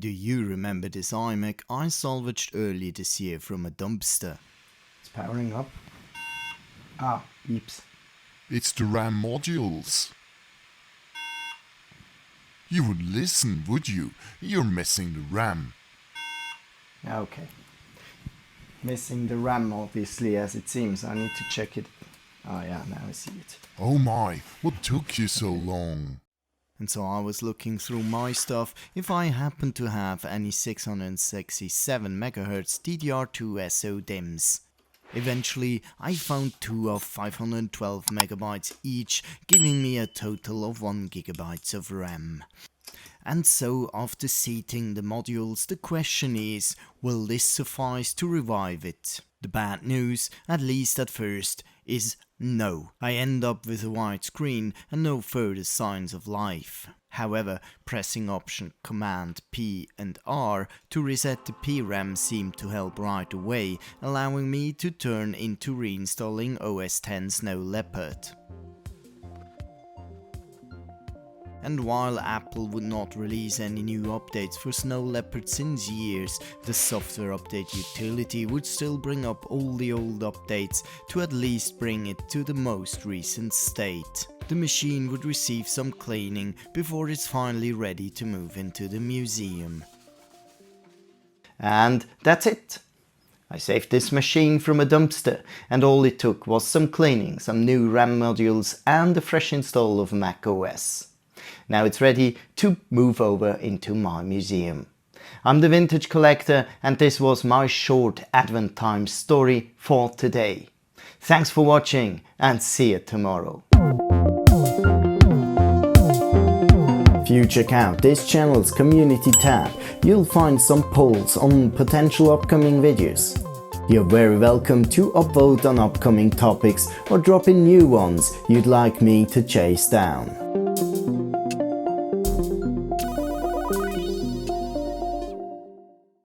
Do you remember this iMac I salvaged earlier this year from a dumpster? It's powering up. Ah, beeps. It's the RAM modules. You would listen, would you? You're missing the RAM. Okay. Missing the RAM, obviously, as it seems. I need to check it. Oh yeah, now I see it. Oh my, what took you so long? And so I was looking through my stuff if I happened to have any 667 MHz DDR2 SO DIMMs. Eventually I found two of 512 MB each, giving me a total of 1 GB of RAM. And so after seating the modules, the question is, will this suffice to revive it? The bad news, at least at first, is no. I end up with a white screen and no further signs of life. However, pressing Option Command P and R to reset the PRAM seemed to help right away, allowing me to turn into reinstalling OS X Snow Leopard. And while Apple would not release any new updates for Snow Leopard since years, the software update utility would still bring up all the old updates to at least bring it to the most recent state. The machine would receive some cleaning before it's finally ready to move into the museum. And that's it. I saved this machine from a dumpster, and all it took was some cleaning, some new RAM modules and a fresh install of Mac OS. Now it's ready to move over into my museum. I'm the Vintage Collector, and this was my short Advent time story for today. Thanks for watching, and see you tomorrow. If you check out this channel's community tab, you'll find some polls on potential upcoming videos. You're very welcome to upvote on upcoming topics or drop in new ones you'd like me to chase down.